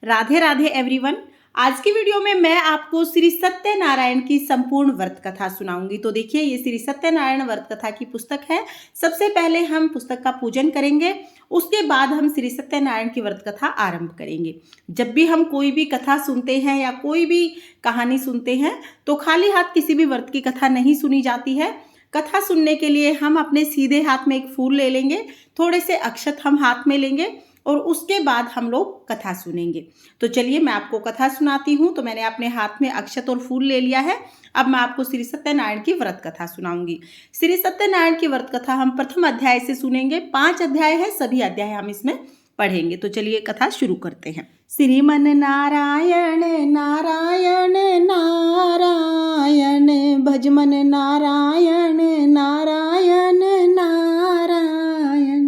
Radhe Radhe everyone. आज की video में मैं आपको श्री सत्यनारायण की संपूर्ण व्रत कथा सुनाऊंगी। तो देखिए, ये श्री सत्यनारायण व्रत कथा की पुस्तक है। सबसे पहले हम पुस्तक का पूजन करेंगे, उसके बाद हम श्री सत्यनारायण की व्रत कथा आरंभ करेंगे। जब भी हम कोई भी कथा सुनते हैं या कोई भी कहानी सुनते हैं तो खाली हाथ किसी भी व्रत की कथा नहीं सुनी जाती है। कथा सुनने के लिए हम अपने सीधे हाथ में एक फूल ले लेंगे, थोड़े से अक्षत हम हाथ में लेंगे और उसके बाद हम लोग कथा सुनेंगे। तो चलिए मैं आपको कथा सुनाती हूँ। तो मैंने अपने हाथ में अक्षत और फूल ले लिया है। अब मैं आपको श्री सत्यनारायण की व्रत कथा सुनाऊंगी। श्री सत्यनारायण की व्रत कथा हम प्रथम अध्याय से सुनेंगे। 5 अध्याय है, सभी अध्याय हम इसमें पढ़ेंगे। तो चलिए कथा शुरू करते हैं। श्रीमन नारायण नारायण नारायण, भजमन नारायण नारायण नारायण।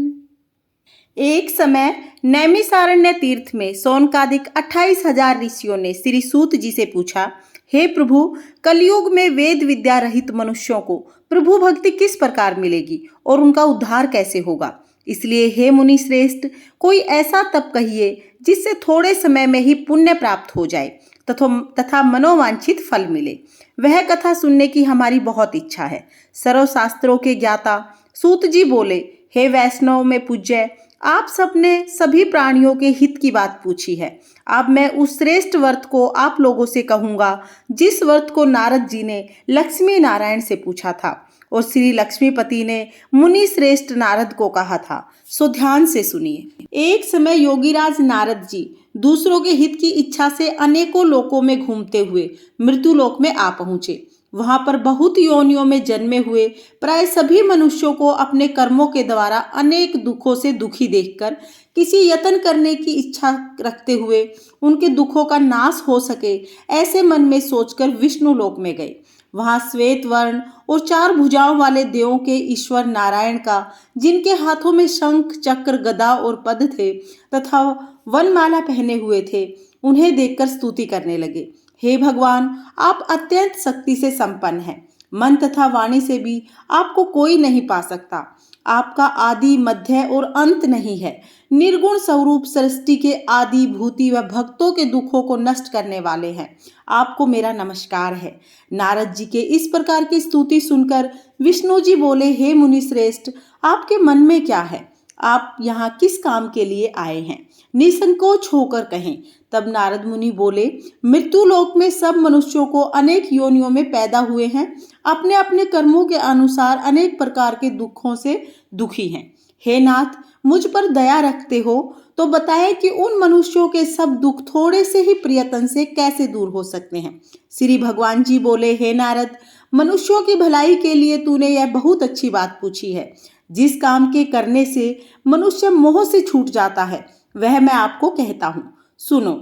एक समय नैमिषारण्य तीर्थ में सौनकादिक 28,000 ऋषियों ने श्री सूत जी से पूछा, हे प्रभु, कलयुग में वेद विद्या रहित मनुष्यों को प्रभु भक्ति किस प्रकार मिलेगी और उनका उद्धार कैसे होगा? इसलिए हे मुनि श्रेष्ठ, कोई ऐसा तप कहिए जिससे थोड़े समय में ही पुण्य प्राप्त हो जाए तथा मनोवांछित फल मिले। वह कथा सुनने की हमारी बहुत इच्छा है। सर्वशास्त्रों के ज्ञाता सूत जी बोले, हे वैष्णव में पूज्य, आप सबने सभी प्राणियों के हित की बात पूछी है। अब मैं उस श्रेष्ठ व्रत को आप लोगों से कहूंगा जिस व्रत को नारद जी ने लक्ष्मी नारायण से पूछा था और श्री लक्ष्मीपति ने मुनि श्रेष्ठ नारद को कहा था। सो ध्यान से सुनिए। एक समय योगीराज नारद जी दूसरों के हित की इच्छा से अनेकों लोकों में घूमते हुए मृत्युलोक में आ पहुंचे। वहां पर बहुत योनियों में जन्मे हुए प्राय सभी मनुष्यों को अपने कर्मों के द्वारा अनेक दुखों से दुखी देखकर किसी यत्न करने की इच्छा रखते हुए उनके दुखों का नाश हो सके, ऐसे मन में सोचकर विष्णु लोक में गए। वहां श्वेत वर्ण और 4 भुजाओं वाले देवों के ईश्वर नारायण का, जिनके हाथों में शंख चक्र गदा और पद थे तथा वनमाला पहने हुए थे, उन्हें देखकर स्तुति करने लगे। हे भगवान, आप अत्यंत शक्ति से संपन्न हैं। मन तथा वाणी से भी आपको कोई नहीं पा सकता। आपका आदि मध्य और अंत नहीं है। निर्गुण स्वरूप सृष्टि के आदि भूति व भक्तों के दुखों को नष्ट करने वाले हैं। आपको मेरा नमस्कार है। नारद जी के इस प्रकार की स्तुति सुनकर विष्णु जी बोले, हे मुनि श्रेष्ठ, आपके मन में क्या है? आप यहाँ किस काम के लिए आए हैं? निसंकोच होकर कहें। तब नारद मुनि बोले, मृत्यु लोक में सब मनुष्यों को अनेक योनियों में पैदा हुए हैं, अपने अपने कर्मों के अनुसार अनेक प्रकार के दुखों से दुखी हैं। हे नाथ, मुझ पर दया रखते हो तो बताएं कि उन मनुष्यों के सब दुख थोड़े से ही प्रयत्न से कैसे दूर हो सकते हैं। श्री भगवान जी बोले, हे नारद, मनुष्यों की भलाई के लिए तूने यह बहुत अच्छी बात पूछी है। जिस काम के करने से मनुष्य मोह से छूट जाता है वह मैं आपको कहता हूँ, सुनो।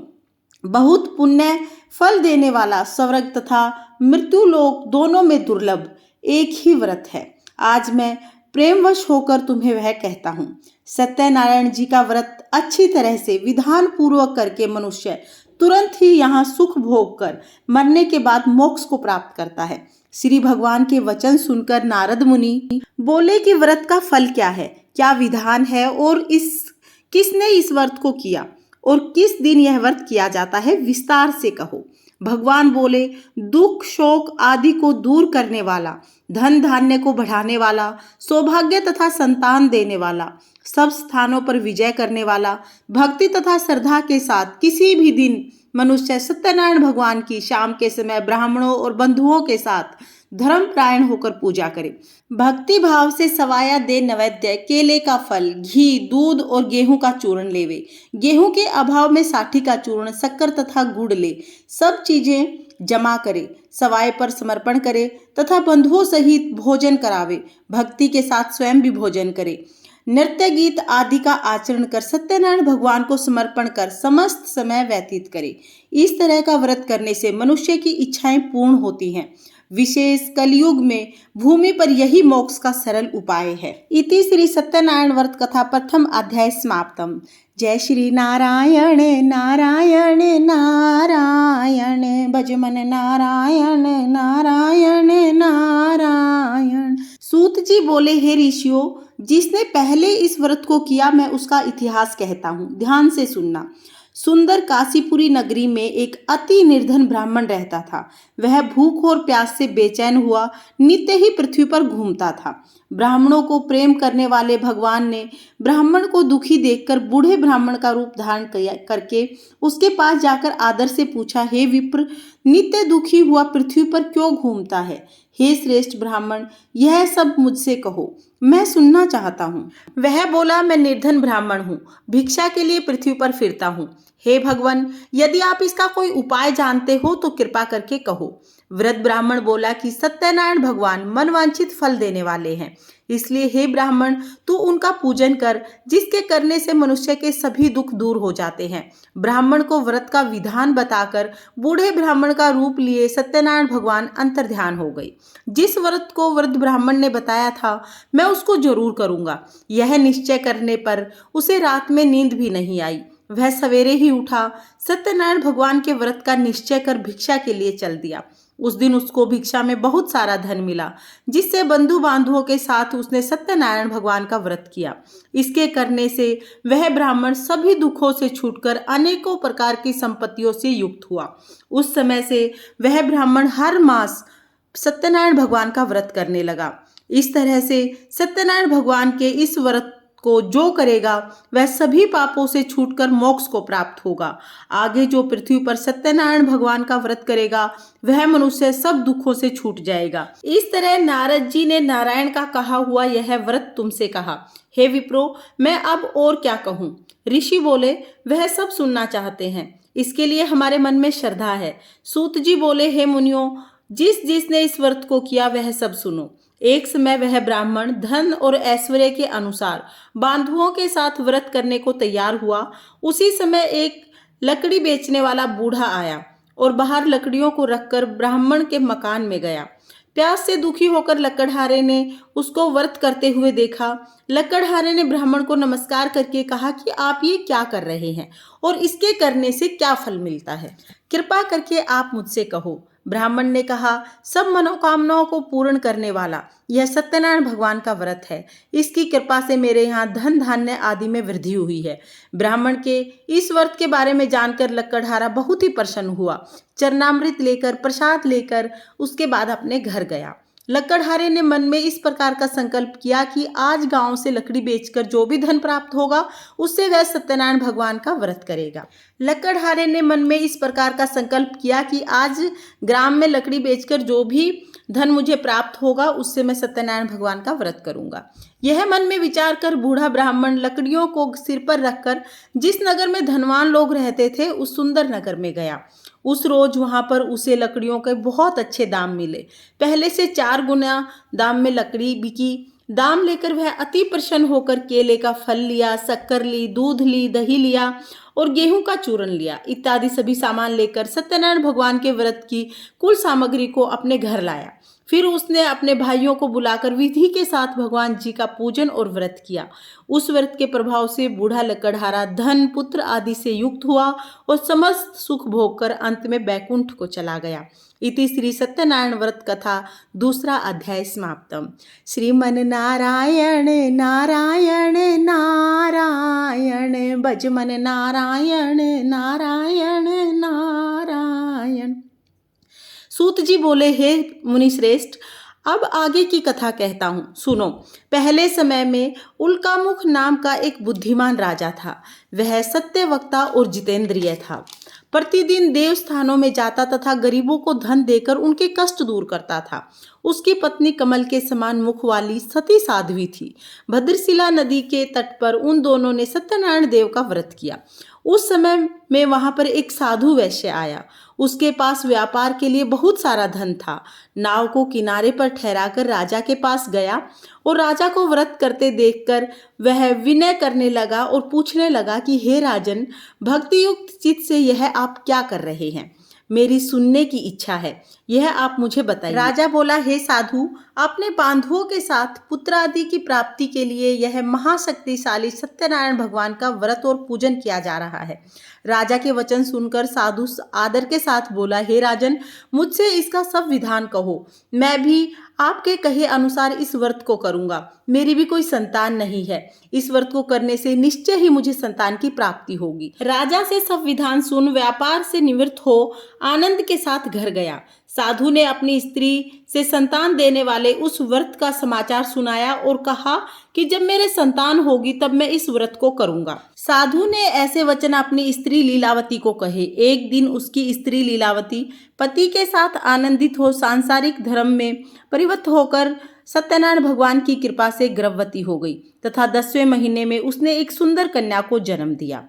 बहुत पुण्य फल देने वाला स्वर्ग तथा मृत्यु लोक दोनों में दुर्लभ एक ही व्रत है। आज मैं प्रेमवश होकर तुम्हें वह कहता हूँ। सत्यनारायण जी का व्रत अच्छी तरह से विधान पूर्वक करके मनुष्य तुरंत ही यहाँ सुख भोग कर मरने के बाद मोक्ष को प्राप्त करता है। श्री भगवान के वचन सुनकर नारद मुनि बोले कि व्रत का फल क्या है, क्या विधान है और किसने इस व्रत को किया और किस दिन यह व्रत किया जाता है, विस्तार से कहो। भगवान बोले, दुख शोक आदि को दूर करने वाला, धन धान्य को बढ़ाने वाला, सौभाग्य तथा संतान देने वाला, सब स्थानों पर विजय करने वाला, भक्ति तथा श्रद्धा के साथ किसी भी दिन मनुष्य सत्यनारायण भगवान की शाम के समय ब्राह्मणों और बंधुओं के साथ धर्मपरायण होकर पूजा करे। भक्ति भाव से सवाया दे नैवेद्य, केले का फल, घी, दूध और गेहूं का चूर्ण लेवे। गेहूं के अभाव में साठी का चूर्ण, शक्कर तथा गुड़ ले। सब चीजें जमा करे, सवाए पर समर्पण करे तथा बंधुओं सहित भोजन करावे। भक्ति के साथ स्वयं भी भोजन करे। नृत्य गीत आदि का आचरण कर सत्यनारायण भगवान को समर्पण कर समस्त समय व्यतीत करे। इस तरह का व्रत करने से मनुष्य की इच्छाएं पूर्ण होती हैं। विशेष कलयुग में भूमि पर यही मोक्ष का सरल उपाय है। इति श्री सत्यनारायण व्रत कथा प्रथम अध्याय समाप्तम। जय श्री नारायण नारायण नारायण, भजमन नारायण नारायण नारायण। सूत जी बोले, हे ऋषियों, जिसने पहले इस व्रत को किया मैं उसका इतिहास कहता हूँ, ध्यान से सुनना। सुंदर काशीपुरी नगरी में एक अति निर्धन ब्राह्मण रहता था। वह भूख और प्यास से बेचैन हुआ नित्य ही पृथ्वी पर घूमता था। ब्राह्मणों को प्रेम करने वाले भगवान ने ब्राह्मण को दुखी देखकर बूढ़े ब्राह्मण का रूप धारण करके उसके पास जाकर आदर से पूछा, हे विप्र, नित्य दुखी हुआ पृथ्वी पर क्यों घूमता है? हे श्रेष्ठ ब्राह्मण, यह सब मुझसे कहो, मैं सुनना चाहता हूँ। वह बोला, मैं निर्धन ब्राह्मण हूँ, भिक्षा के लिए पृथ्वी पर फिरता हूँ। हे भगवान, यदि आप इसका कोई उपाय जानते हो तो कृपा करके कहो। वृद्ध ब्राह्मण बोला कि सत्यनारायण भगवान मनवांछित फल देने वाले हैं, इसलिए हे ब्राह्मण, तू उनका पूजन कर, जिसके करने से मनुष्य के सभी दुख दूर हो जाते हैं। ब्राह्मण को व्रत का विधान बताकर बूढ़े ब्राह्मण का रूप लिए सत्यनारायण भगवान अंतर्ध्यान हो गए। जिस व्रत को वृद्ध ब्राह्मण ने बताया था, मैं उसको जरूर करूंगा। यह निश्चय करने पर उसे रात में नींद भी नहीं आई। वह सवेरे ही उठा, सत्यनारायण भगवान के व्रत का निश्चय कर भिक्षा के लिए चल दिया। उस दिन उसको भिक्षा में बहुत सारा धन मिला, जिससे बंधु बांधवों के साथ उसने सत्यनारायण भगवान का व्रत किया। इसके करने से वह ब्राह्मण सभी दुखों से छूटकर अनेकों प्रकार की संपत्तियों से युक्त हुआ। उस समय से वह ब्राह्मण हर मास सत्यनारायण भगवान का व्रत करने लगा। इस तरह से सत्यनारायण भगवान के इस व्रत को जो करेगा वह सभी पापों से छूटकर मोक्ष को प्राप्त होगा। आगे जो पृथ्वी पर सत्यनारायण भगवान का व्रत करेगा वह मनुष्य सब दुखों से छूट जाएगा। इस तरह नारद जी ने नारायण का कहा हुआ यह व्रत तुमसे कहा। हे विप्रो, मैं अब और क्या कहूँ? ऋषि बोले, वह सब सुनना चाहते हैं, इसके लिए हमारे मन में श्रद्धा है। सूत जी बोले, हे मुनियों, जिसने इस व्रत को किया वह सब सुनो। एक समय वह ब्राह्मण धन और ऐश्वर्य के अनुसार बांधुओं के साथ व्रत करने को तैयार हुआ। उसी समय एक लकड़ी बेचने वाला बूढ़ा आया और बाहर लकड़ियों को रखकर ब्राह्मण के मकान में गया। प्यास से दुखी होकर लकड़हारे ने उसको व्रत करते हुए देखा। लकड़हारे ने ब्राह्मण को नमस्कार करके कहा कि आप ये क्या कर रहे हैं और इसके करने से क्या फल मिलता है? कृपा करके आप मुझसे कहो। ब्राह्मण ने कहा, सब मनोकामनाओं को पूर्ण करने वाला यह सत्यनारायण भगवान का व्रत है। इसकी कृपा से मेरे यहाँ धन धान्य आदि में वृद्धि हुई है। ब्राह्मण के इस व्रत के बारे में जानकर लकड़हारा बहुत ही प्रसन्न हुआ। चरणामृत लेकर, प्रसाद लेकर उसके बाद अपने घर गया। लकड़हारे ने मन में इस प्रकार का संकल्प किया कि आज गांव से लकड़ी बेचकर जो भी धन प्राप्त होगा उससे वह सत्यनारायण भगवान का व्रत करेगा। लकड़हारे ने मन में इस प्रकार का संकल्प किया कि आज ग्राम में लकड़ी बेचकर जो भी धन मुझे प्राप्त होगा उससे मैं सत्यनारायण भगवान का व्रत करूंगा। यह मन में विचार कर बूढ़ा ब्राह्मण लकड़ियों को सिर पर रखकर जिस नगर में धनवान लोग रहते थे उस सुंदर नगर में गया। उस रोज वहां पर उसे लकड़ियों के बहुत अच्छे दाम मिले। पहले से 4 गुना दाम में लकड़ी बिकी। दाम लेकर वह अति प्रसन्न होकर केले का फल लिया, शक्कर ली, दूध ली, दही लिया और गेहूं का चूरन लिया इत्यादि सभी सामान लेकर सत्यनारायण भगवान के व्रत की कुल सामग्री को अपने घर लाया। फिर उसने अपने भाइयों को बुलाकर विधि के साथ भगवान जी का पूजन और व्रत किया। उस व्रत के प्रभाव से बूढ़ा लकड़हारा धन, पुत्र आदि से युक्त हुआ और समस्त सुख भोग कर अंत में बैकुंठ को चला गया। इति श्री सत्यनारायण व्रत कथा 2 अध्याय समाप्तम। श्रीमन नारायण नारायण नारायण, भजमन नारायण नारायण नारायण। सूत जी बोले, हे मुनि श्रेष्ठ, अब आगे की कथा कहता हूँ, सुनो। पहले समय में उल्कामुख नाम का एक बुद्धिमान राजा था। वह सत्यवक्ता और जितेंद्रिय था। प्रतिदिन देवस्थानों में जाता तथा गरीबों को धन देकर उनके कष्ट दूर करता था। उसकी पत्नी कमल के समान मुख वाली सती साध्वी थी। भद्रशिला नदी के तट पर उन दोनों ने सत्यनारायण देव का व्रत किया। उस समय में वहां पर एक साधु वैश्य आया। उसके पास व्यापार के लिए बहुत सारा धन था। नाव को किनारे पर ठहराकर राजा के पास गया और राजा को व्रत करते देखकर वह विनय करने लगा और पूछने लगा कि हे राजन, भक्ति युक्त चित्त से यह आप क्या कर रहे हैं? मेरी सुनने की इच्छा है, यह आप मुझे बताइए। राजा बोला, हे साधु, अपने बांधुओं के साथ पुत्र आदि की प्राप्ति के लिए यह महाशक्तिशाली सत्यनारायण भगवान का व्रत और पूजन किया जा रहा है। राजा के वचन सुनकर साधु आदर के साथ बोला, हे राजन, मुझसे इसका सब विधान कहो, मैं भी आपके कहे अनुसार इस व्रत को करूंगा। मेरी भी कोई संतान नहीं है। इस व्रत को करने से निश्चय ही मुझे संतान की प्राप्ति होगी। राजा से सब विधान सुन व्यापार से निवृत्त हो आनंद के साथ घर गया। साधु ने अपनी स्त्री से संतान देने वाले उस व्रत का समाचार सुनाया और कहा कि जब मेरे संतान होगी तब मैं इस व्रत को करूंगा। साधु ने ऐसे वचन अपनी स्त्री लीलावती को कहे। एक दिन उसकी स्त्री लीलावती पति के साथ आनंदित हो सांसारिक धर्म में परिवर्तित होकर सत्यनारायण भगवान की कृपा से गर्भवती हो गई तथा 10वें महीने में उसने एक सुंदर कन्या को जन्म दिया।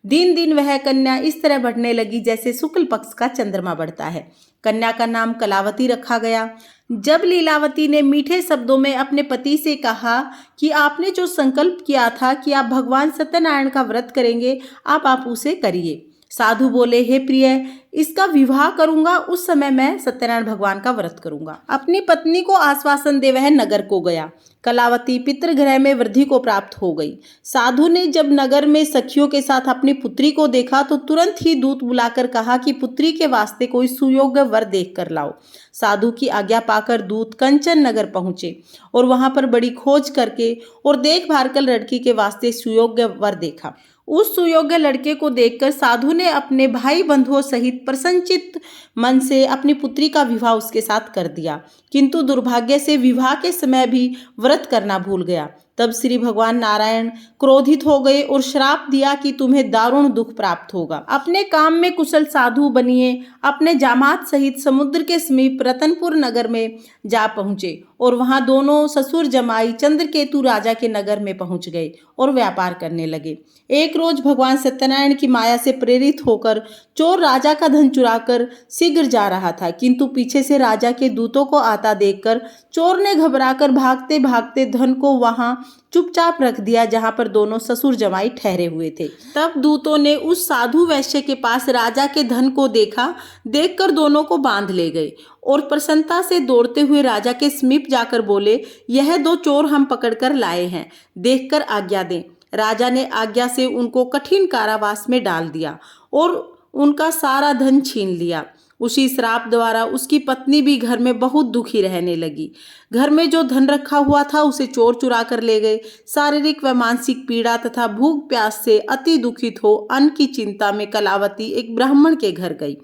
दिन दिन वह कन्या इस तरह बढ़ने लगी जैसे शुक्ल पक्ष का चंद्रमा बढ़ता है। कन्या का नाम कलावती रखा गया। जब लीलावती ने मीठे शब्दों में अपने पति से कहा कि आपने जो संकल्प किया था कि आप भगवान सत्यनारायण का व्रत करेंगे, आप उसे करिए। साधु बोले, हे प्रिय, इसका विवाह करूंगा, उस समय मैं सत्यनारायण भगवान का व्रत करूंगा। अपनी पत्नी को आश्वासन दे वह नगर को गया। कलावती पितृगृह में वृद्धि को प्राप्त हो गई। साधु ने जब नगर में सखियों के साथ अपनी पुत्री को देखा तो तुरंत ही दूत बुलाकर कहा कि पुत्री के वास्ते कोई सुयोग्य वर देख कर लाओ। साधु की आज्ञा पाकर दूत कंचन नगर पहुंचे और वहां पर बड़ी खोज करके और देखभाल कर लड़की के वास्ते सुयोग्य वर देखा। उस सुयोग्य लड़के को देखकर साधु ने अपने भाई बंधुओं सहित प्रसन्नचित्त मन से अपनी पुत्री का विवाह उसके साथ कर दिया, किंतु दुर्भाग्य से विवाह के समय भी व्रत करना भूल गया। तब श्री भगवान नारायण क्रोधित हो गए और श्राप दिया कि तुम्हें दारुण दुख प्राप्त होगा। अपने काम में कुशल साधु बनिए अपने जामात सहित समुद्र के समीप रतनपुर नगर में जा पहुंचे और वहां दोनों ससुर जमाई चंद्रकेतु राजा के नगर में पहुंच गए और व्यापार करने लगे। एक रोज भगवान सत्यनारायण की माया से प्रेरित होकर चोर राजा का धन चुराकर शीघ्र जा रहा था, किंतु पीछे से राजा के दूतों को आता देखकर चोर ने घबराकर भागते भागते धन को वहां चुपचाप रख दिया जहां पर दोनों ससुर जमाई ठहरे हुए थे। तब दूतों ने उस साधु वैश्य के पास राजा के धन को देखा। देखकर दोनों को बांध ले गए और प्रसन्नता से दौड़ते हुए राजा के समीप जाकर बोले, यह 2 चोर हम पकड़कर लाए हैं, देखकर आज्ञा दें। राजा ने आज्ञा से उनको कठिन कारावास में डाल दिया और उनका सारा धन छीन लिया। उसी श्राप द्वारा उसकी पत्नी भी घर में बहुत दुखी रहने लगी। घर में जो धन रखा हुआ था उसे चोर चुरा कर ले गए। शारीरिक व मानसिक पीड़ा तथा भूख प्यास से अति दुखित हो अन्न की चिंता में कलावती एक ब्राह्मण के घर गई।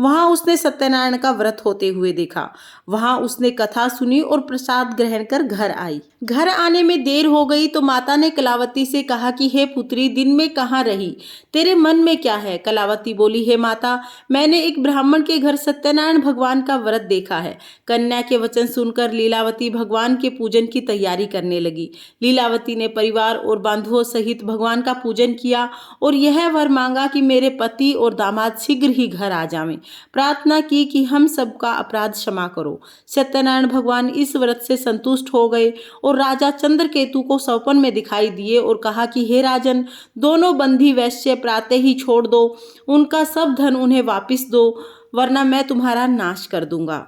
वहां उसने सत्यनारायण का व्रत होते हुए देखा। वहां उसने कथा सुनी और प्रसाद ग्रहण कर घर आई। घर आने में देर हो गई तो माता ने कलावती से कहा कि हे पुत्री, दिन में कहाँ रही, तेरे मन में क्या है? कलावती बोली, हे माता, मैंने एक ब्राह्मण के घर सत्यनारायण भगवान का व्रत देखा है। कन्या के वचन सुनकर लीलावती भगवान के पूजन की तैयारी करने लगी। लीलावती ने परिवार और बंधुओं सहित भगवान का पूजन किया और यह वर मांगा कि मेरे पति और दामाद शीघ्र ही घर आ जावें। प्रार्थना की कि हम सबका अपराध क्षमा करो। सत्यनारायण भगवान इस व्रत से संतुष्ट हो गए और राजा चंद्रकेतु को स्वप्न में दिखाई दिए और कहा कि हे राजन, दोनों बंदी वैश्य प्रातः ही छोड़ दो, उनका सब धन उन्हें वापिस दो, वरना मैं तुम्हारा नाश कर दूंगा।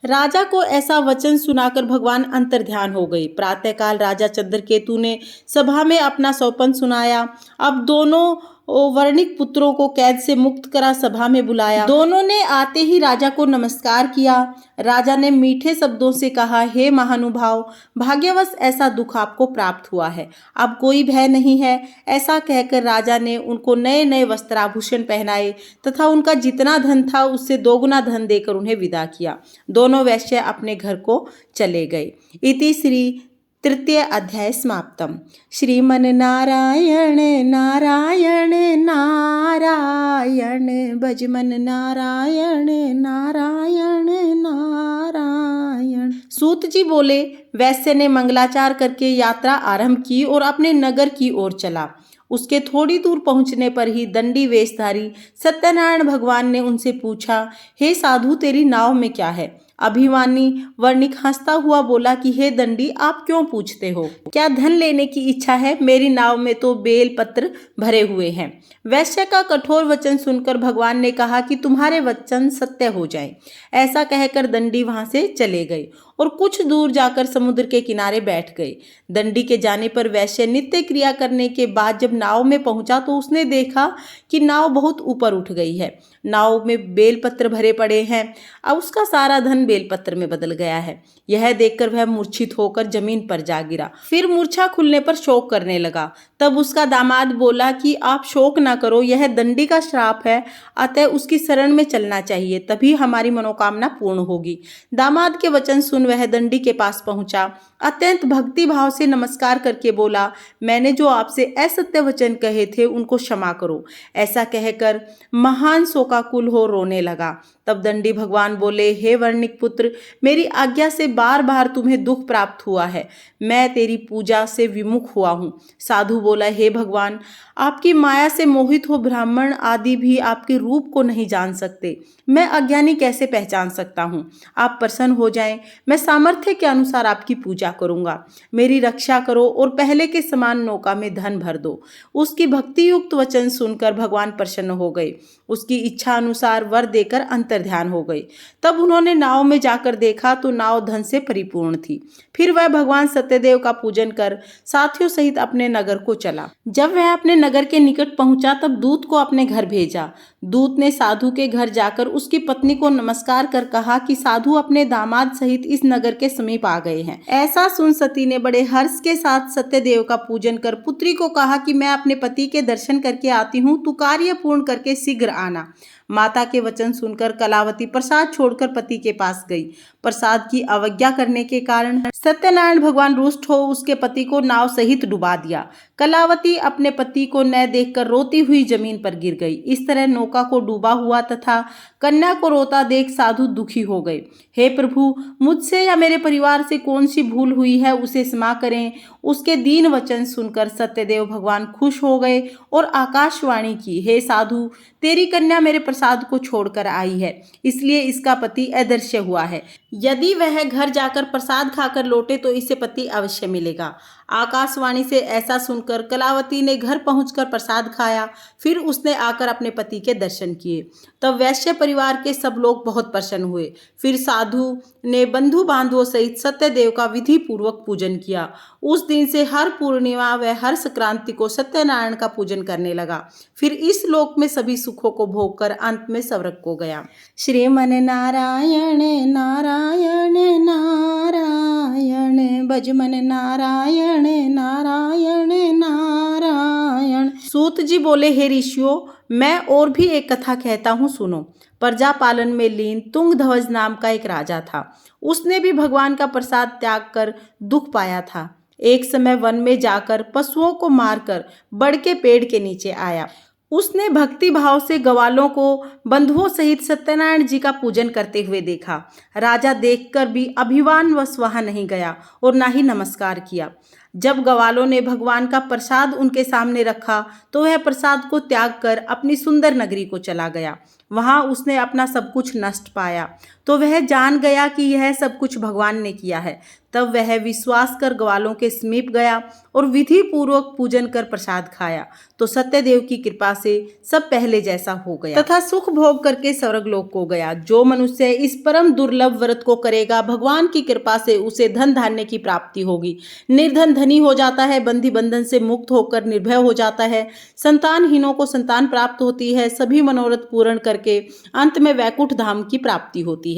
राजा को ऐसा वचन सुनाकर भगवान अंतर्ध्यान हो गए। प्रातःकाल राजा चंद्रकेतु ने सभा में अपना स्वप्न सुनाया। अब दोनों वर्णिक पुत्रों को कैद से मुक्त करा सभा में बुलाया। दोनों ने आते ही राजा को नमस्कार किया। राजा ने मीठे शब्दों से कहा, हे महानुभाव, भाग्यवश ऐसा दुख आपको प्राप्त हुआ है, अब कोई भय नहीं है। ऐसा कहकर राजा ने उनको नए नए वस्त्राभूषण पहनाए तथा उनका जितना धन था उससे दोगुना धन देकर उन्हें विदा किया। दोनों वैश्य अपने घर को चले गए। इति श्री तृतीय अध्याय समाप्तम। श्रीमन नारायण नारायण नारायण, भजमन नारायण नारायण नारायण। सूत जी बोले, वैश्य ने मंगलाचार करके यात्रा आरंभ की और अपने नगर की ओर चला। उसके थोड़ी दूर पहुंचने पर ही दंडी वेशधारी सत्यनारायण भगवान ने उनसे पूछा, हे साधु, तेरी नाव में क्या है? अभिमानी वर्णिक हंसता हुआ बोला कि हे दंडी, आप क्यों पूछते हो? क्या धन लेने की इच्छा है? मेरी नाव में तो बेल पत्र भरे हुए हैं। वैश्य का कठोर वचन सुनकर भगवान ने कहा कि तुम्हारे वचन सत्य हो जाए। ऐसा कहकर दंडी वहां से चले गए और कुछ दूर जाकर समुद्र के किनारे बैठ गए। दंडी के जाने पर वैश्य नित्य क्रिया करने के बाद जब नाव में पहुंचा तो उसने देखा कि नाव बहुत ऊपर उठ गई है। नाव में बेलपत्र भरे पड़े हैं। अब उसका सारा धन साधारण बेलपत्र में बदल गया है। यह देखकर वह मूर्छित होकर जमीन पर जा गिरा। फिर मूर्छा खुलने पर शोक करने लगा। तब उसका दामाद बोला कि आप शोक ना करो, यह दंडी का श्राप है, अतः उसकी शरण में चलना चाहिए, तभी हमारी मनोकामना पूर्ण होगी। दामाद के वचन सुन वह दंडी के पास पहुंचा, अत्यंत भक्ति भाव से नमस्कार करके बोला, मैंने जो आपसे असत्य वचन कहे थे उनको क्षमा करो। ऐसा कहकर महान शोकाकुल हो रोने लगा। तब दंडी भगवान बोले, हे वर्णिक पुत्र, मेरी आज्ञा से बार बार तुम्हें दुख प्राप्त हुआ है, मैं तेरी पूजा से विमुख हुआ हूँ। साधु बोला, हे भगवान, आपकी माया से मोहित हो ब्राह्मण आदि भी आपके रूप को नहीं जान सकते, मैं अज्ञानी कैसे पहचान सकता हूँ। आप प्रसन्न हो जाएं, मैं सामर्थ्य के अनुसार आपकी पूजा करूँगा। मेरी रक्षा करो और पहले के समान नौका में धन भर दो। उसकी भक्ति युक्त वचन सुनकर भगवान प्रसन्न हो गए। उसकी इच्छा अनुसार वर देकर अंतर्ध्यान हो गए। तब उन्होंने नाव में जाकर देखा तो नाव धन से परिपूर्ण थी। फिर वह भगवान सत्यदेव का पूजन कर साथियों सहित अपने नगर को चला। जब वह अपने नगर के निकट पहुंचा तब दूत को अपने घर भेजा। दूत ने साधु के घर जाकर उसकी पत्नी को नमस्कार कर कहा कि साधु अपने दामाद सहित इस नगर के समीप आ गए हैं। ऐसा सुन सती ने बड़े हर्ष के साथ सत्यदेव का पूजन कर पुत्री को कहा कि मैं अपने पति के दर्शन करके आती हूँ, तू कार्य पूर्ण करके शीघ्र आना। माता के वचन सुनकर कलावती प्रसाद छोड़कर पति के पास गई। प्रसाद की अवज्ञा करने के कारण सत्यनारायण भगवान रुष्ट हो उसके पति को नाव सहित डुबा दिया। कलावती अपने पति को न देखकर रोती हुई जमीन पर गिर गई। इस तरह नौका को डूबा हुआ तथा कन्या को रोता देख साधु दुखी हो गए। हे प्रभु, मुझसे या मेरे परिवार से कौन सी भूल हुई है, उसे क्षमा करें। उसके दीन वचन सुनकर सत्यदेव भगवान खुश हो गए और आकाशवाणी की, हे साधु, तेरी कन्या मेरे प्रसाद को छोड़कर आई है, इसलिए इसका पति अदृश्य हुआ है। यदि वह घर जाकर प्रसाद खाकर लौटे तो इसे पति अवश्य मिलेगा। आकाशवाणी से ऐसा सुनकर कलावती ने घर पहुंचकर प्रसाद खाया। फिर उसने आकर अपने पति के दर्शन किए। तब वैश्य परिवार के सब लोग बहुत प्रसन्न हुए। फिर साधु ने बंधु बांधवों सहित सत्यदेव का विधि पूर्वक पूजन किया। उस दिन से हर पूर्णिमा व हर संक्रांति को सत्यनारायण का पूजन करने लगा। फिर इस लोक में सभी सुखों को भोग कर अंत में स्वर्ग को गया। श्रीमन नारायण नारायण नारायण, भजमन नारायण नारायण नारायण। सूत जी बोले, हे ऋषियों, मैं और भी एक कथा कहता हूँ, सुनो। प्रजा पालन में लीन तुंगध्वज नाम का एक राजा था। उसने भी भगवान का प्रसाद त्याग कर दुख पाया था। एक समय वन में जाकर पशुओं को मारकर बड़ के पेड़ के नीचे आया। उसने भक्ति भाव से ग्वालों को बंधुओं सहित सत्यनारायण जी का पूजन करते हुए देखा। राजा देखकर भी अभिमान वश वहां नहीं गया और ना ही नमस्कार किया। जब ग्वालों ने भगवान का प्रसाद उनके सामने रखा तो वह प्रसाद को त्याग कर अपनी सुंदर नगरी को चला गया। वहां उसने अपना सब कुछ नष्ट पाया तो वह जान गया कि यह सब कुछ भगवान ने किया है। तब वह विश्वास कर ग्वालों के समीप गया और विधि पूर्वक पूजन कर प्रसाद खाया तो सत्यदेव की कृपा से सब पहले जैसा हो गया तथा सुख भोग करके स्वर्ग लोक को गया। जो मनुष्य इस परम दुर्लभ व्रत को करेगा, भगवान की कृपा से उसे धन धान्य की प्राप्ति होगी। निर्धन धनी हो जाता है, बंधी बंधन से मुक्त होकर निर्भय हो जाता है, संतानहीनों को संतान प्राप्त होती है, सभी मनोरथ पूर्ण करके अंत में वैकुंठ धाम की प्राप्ति होती है।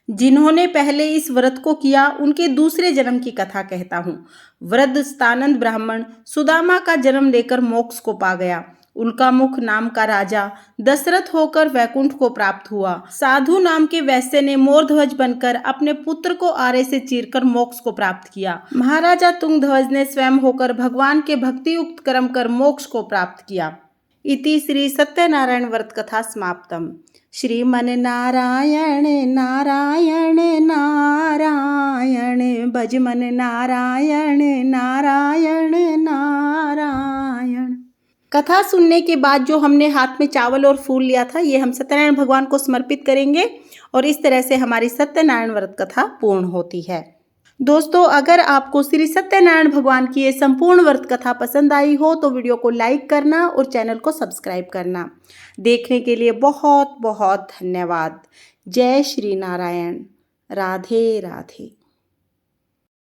जिन्होंने पहले इस व्रत को किया उनके दूसरे जन्म की कथा कहता हूँ। वृद्धस्तानंद ब्राह्मण सुदामा का जन्म लेकर मोक्ष को पा गया। उल्कामुख नाम का राजा दशरथ होकर वैकुंठ को प्राप्त हुआ। साधु नाम के वैश्य ने मोरध्वज बनकर अपने पुत्र को आरे से चीरकर मोक्ष को प्राप्त किया। महाराजा तुंगध्वज ने स्वयं होकर भगवान के भक्ति युक्त कर्म कर मोक्ष को प्राप्त किया। इति श्री सत्यनारायण व्रत कथा समाप्तम। श्रीमन नारायण नारायण नारायण, भजमन नारायण नारायण नारायण। कथा सुनने के बाद जो हमने हाथ में चावल और फूल लिया था, ये हम सत्यनारायण भगवान को समर्पित करेंगे और इस तरह से हमारी सत्यनारायण व्रत कथा पूर्ण होती है। दोस्तों, अगर आपको श्री सत्यनारायण भगवान की ये संपूर्ण व्रत कथा पसंद आई हो तो वीडियो को लाइक करना और चैनल को सब्सक्राइब करना। देखने के लिए बहुत बहुत धन्यवाद। जय श्री नारायण। राधे राधे।